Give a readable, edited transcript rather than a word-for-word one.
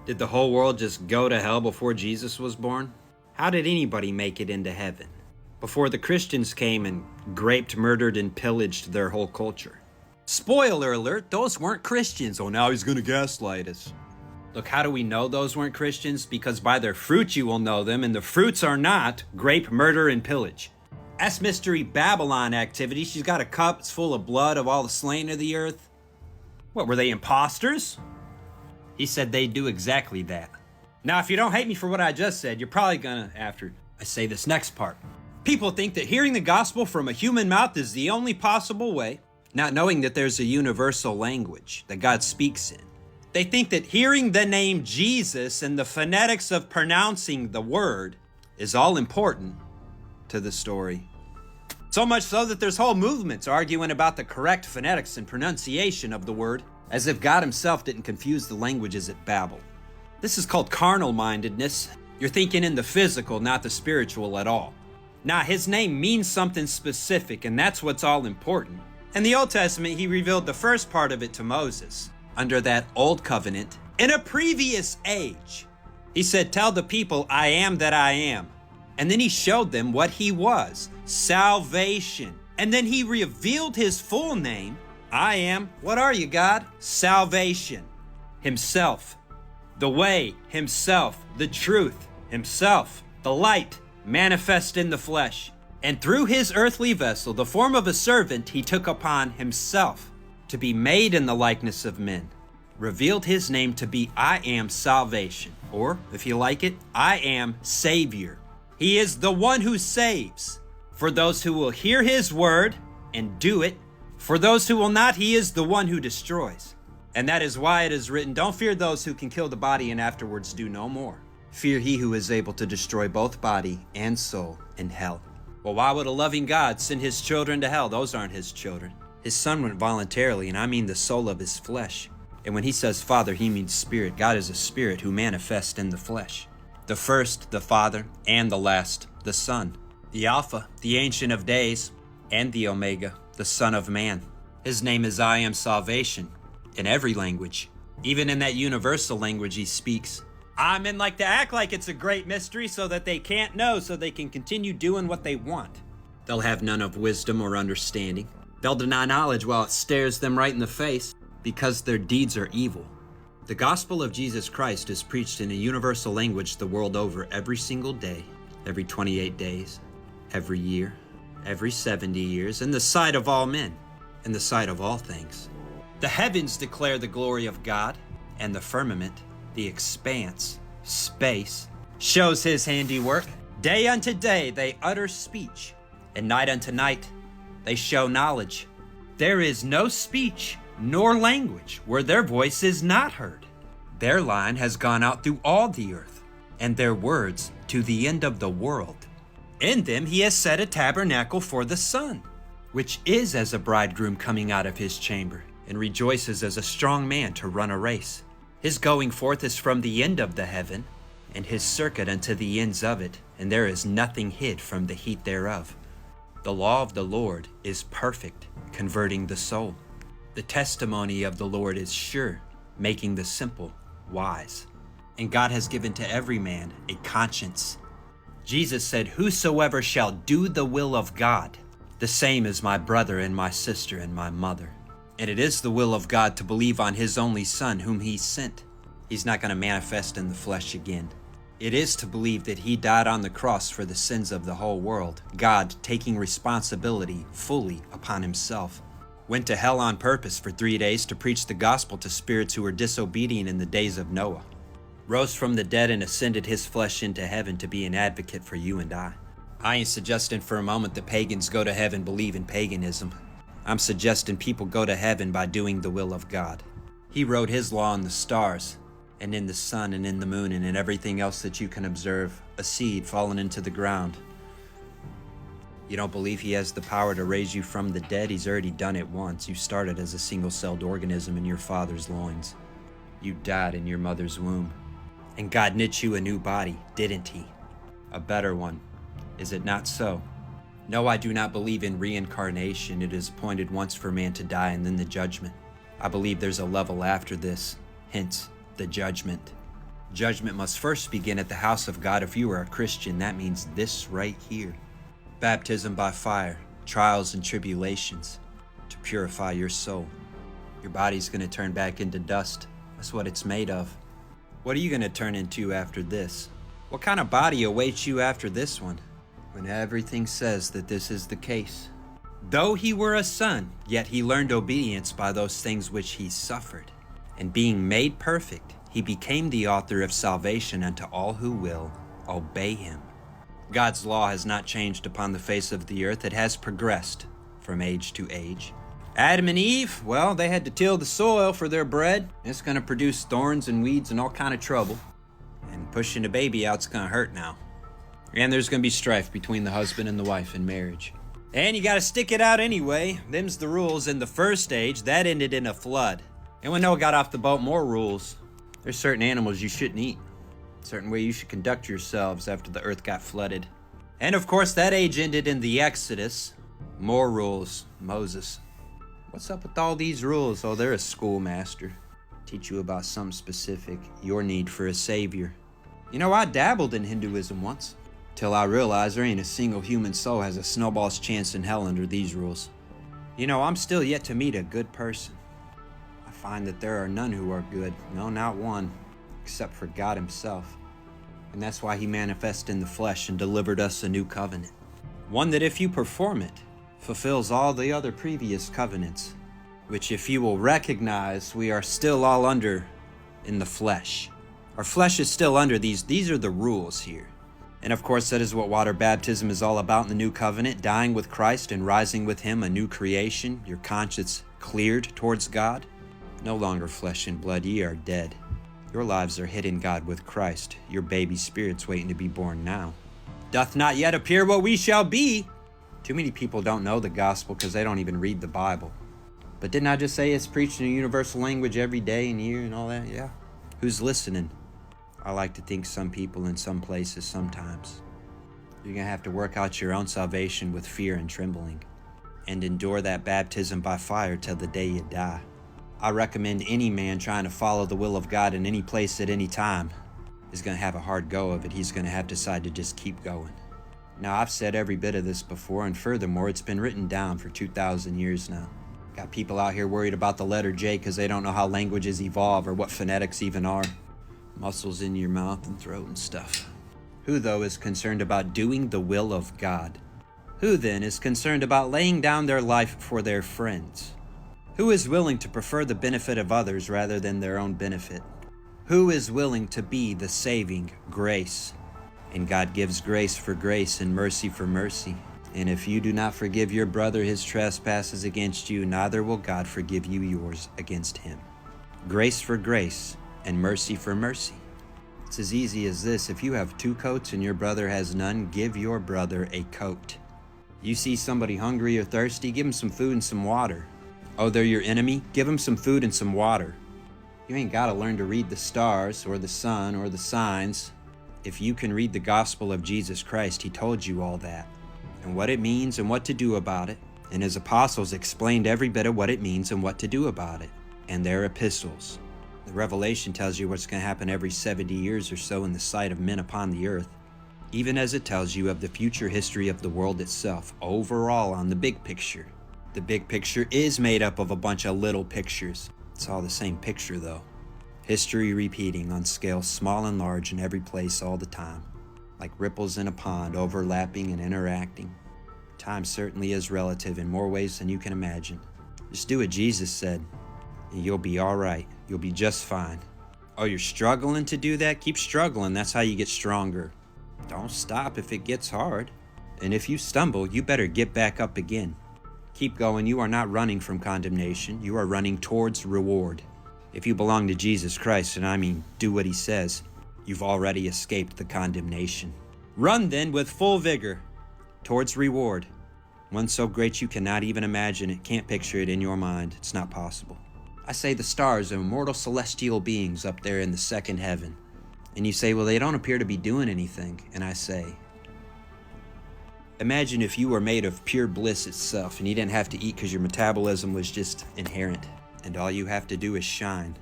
Did the whole world just go to hell before Jesus was born? How did anybody make it into heaven? Before the Christians came and raped, murdered, and pillaged their whole culture. Spoiler alert, those weren't Christians. Oh, now he's gonna gaslight us. Look, how do we know those weren't Christians? Because by their fruit you will know them, and the fruits are not rape, murder, and pillage. That's Mystery Babylon activity. She's got a cup, it's full of blood of all the slain of the earth. What, were they imposters? He said they'd do exactly that. Now, if you don't hate me for what I just said, you're probably gonna, after I say this next part. People think that hearing the gospel from a human mouth is the only possible way, not knowing that there's a universal language that God speaks in. They think that hearing the name Jesus and the phonetics of pronouncing the word is all important to the story. So much so that there's whole movements arguing about the correct phonetics and pronunciation of the word, as if God himself didn't confuse the languages at Babel. This is called carnal-mindedness. You're thinking in the physical, not the spiritual at all. Now, his name means something specific, and that's what's all important. In the Old Testament, he revealed the first part of it to Moses, under that old covenant, in a previous age. He said, tell the people, I am that I am. And then he showed them what he was, salvation. And then he revealed his full name, I am, what are you, God? Salvation. Himself. The way, himself. The truth, himself. The light, manifest in the flesh. And through his earthly vessel, the form of a servant, he took upon himself to be made in the likeness of men, revealed his name to be I am salvation, or if you like it, I am Savior. He is the one who saves. For those who will hear his word and do it, for those who will not, he is the one who destroys. And that is why it is written, don't fear those who can kill the body and afterwards do no more. Fear he who is able to destroy both body and soul in hell. Well, why would a loving God send his children to hell? Those aren't his children. His son went voluntarily, and I mean the soul of his flesh. And when he says Father, he means Spirit. God is a Spirit who manifests in the flesh. The first, the Father, and the last, the Son. The Alpha, the Ancient of Days, and the Omega, the Son of Man. His name is I am salvation, in every language. Even in that universal language he speaks. Men like to act like it's a great mystery so that they can't know, so they can continue doing what they want. They'll have none of wisdom or understanding. They'll deny knowledge while it stares them right in the face, because their deeds are evil. The gospel of Jesus Christ is preached in a universal language the world over every single day, every 28 days, every year, every 70 years, in the sight of all men, in the sight of all things. The heavens declare the glory of God, and the firmament, the expanse, space, shows his handiwork. Day unto day they utter speech, and night unto night they show knowledge. There is no speech nor language where their voice is not heard. Their line has gone out through all the earth, and their words to the end of the world. In them he has set a tabernacle for the sun, which is as a bridegroom coming out of his chamber, and rejoices as a strong man to run a race. His going forth is from the end of the heaven, and his circuit unto the ends of it, and there is nothing hid from the heat thereof. The law of the Lord is perfect, converting the soul. The testimony of the Lord is sure, making the simple wise. And God has given to every man a conscience. Jesus said, whosoever shall do the will of God, the same is my brother and my sister and my mother. And it is the will of God to believe on his only Son whom he sent. He's not going to manifest in the flesh again. It is to believe that he died on the cross for the sins of the whole world, God taking responsibility fully upon himself. Went to hell on purpose for 3 days to preach the gospel to spirits who were disobedient in the days of Noah. Rose from the dead and ascended his flesh into heaven to be an advocate for you and I. I ain't suggesting for a moment that pagans go to heaven believe in paganism. I'm suggesting people go to heaven by doing the will of God. He wrote his law in the stars, and in the sun, and in the moon, and in everything else that you can observe, a seed fallen into the ground. You don't believe he has the power to raise you from the dead? He's already done it once. You started as a single-celled organism in your father's loins. You died in your mother's womb. And God knit you a new body, didn't he? A better one. Is it not so? No, I do not believe in reincarnation. It is appointed once for man to die and then the judgment. I believe there's a level after this, hence the judgment. Judgment must first begin at the house of God. If you are a Christian, that means this right here. Baptism by fire, trials and tribulations to purify your soul. Your body's going to turn back into dust. That's what it's made of. What are you going to turn into after this? What kind of body awaits you after this one? When everything says that this is the case. Though he were a son, yet he learned obedience by those things which he suffered. And being made perfect, he became the author of salvation unto all who will obey him. God's law has not changed upon the face of the earth. It has progressed from age to age. Adam and Eve, well, they had to till the soil for their bread. It's going to produce thorns and weeds and all kind of trouble. And pushing the baby out's going to hurt now. And there's going to be strife between the husband and the wife in marriage. And you got to stick it out anyway. Them's the rules. In the first age, that ended in a flood. And when Noah got off the boat, more rules. There's certain animals you shouldn't eat. Certain way you should conduct yourselves after the earth got flooded. And of course, that age ended in the Exodus. More rules. Moses. What's up with all these rules? Oh, they're a schoolmaster. Teach you about something specific. Your need for a savior. You know, I dabbled in Hinduism once. Till I realized there ain't a single human soul has a snowball's chance in hell under these rules. You know, I'm still yet to meet a good person. I find that there are none who are good. No, not one. Except for God himself. And that's why he manifested in the flesh and delivered us a new covenant. One that if you perform it, fulfills all the other previous covenants, which if you will recognize, we are still all under in the flesh. Our flesh is still under these are the rules here. And of course, that is what water baptism is all about in the new covenant, dying with Christ and rising with him, a new creation, your conscience cleared towards God. No longer flesh and blood, ye are dead. Your lives are hid in God with Christ, your baby spirit's waiting to be born now. Doth not yet appear what we shall be. Too many people don't know the gospel because they don't even read the Bible. But didn't I just say it's preached in a universal language every day and year and all that? Yeah. Who's listening? I like to think some people in some places sometimes. You're going to have to work out your own salvation with fear and trembling and endure that baptism by fire till the day you die. I recommend any man trying to follow the will of God in any place at any time is going to have a hard go of it. He's going to have to decide to just keep going. Now, I've said every bit of this before, and furthermore, it's been written down for 2,000 years now. Got people out here worried about the letter J because they don't know how languages evolve or what phonetics even are. Muscles in your mouth and throat and stuff. Who, though, is concerned about doing the will of God? Who, then, is concerned about laying down their life for their friends? Who is willing to prefer the benefit of others rather than their own benefit? Who is willing to be the saving grace? And God gives grace for grace and mercy for mercy. And if you do not forgive your brother his trespasses against you, neither will God forgive you yours against him. Grace for grace and mercy for mercy. It's as easy as this. If you have 2 coats and your brother has none, give your brother a coat. You see somebody hungry or thirsty, give them some food and some water. Oh, they're your enemy? Give them some food and some water. You ain't got to learn to read the stars or the sun or the signs. If you can read the gospel of Jesus Christ, he told you all that and what it means and what to do about it. And his apostles explained every bit of what it means and what to do about it. And their epistles. The Revelation tells you what's going to happen every 70 years or so in the sight of men upon the earth, even as it tells you of the future history of the world itself, overall on the big picture. The big picture is made up of a bunch of little pictures. It's all the same picture, though. History repeating on scales small and large in every place all the time, like ripples in a pond overlapping and interacting. Time certainly is relative in more ways than you can imagine. Just do what Jesus said, and you'll be all right. You'll be just fine. Oh, you're struggling to do that? Keep struggling. That's how you get stronger. Don't stop if it gets hard. And if you stumble, you better get back up again. Keep going. You are not running from condemnation. You are running towards reward. If you belong to Jesus Christ, and I mean do what he says, you've already escaped the condemnation. Run then with full vigor towards reward. One so great you cannot even imagine it, can't picture it in your mind. It's not possible. I say the stars are immortal celestial beings up there in the second heaven. And you say, well, they don't appear to be doing anything. And I say, imagine if you were made of pure bliss itself and you didn't have to eat because your metabolism was just inherent. And all you have to do is shine.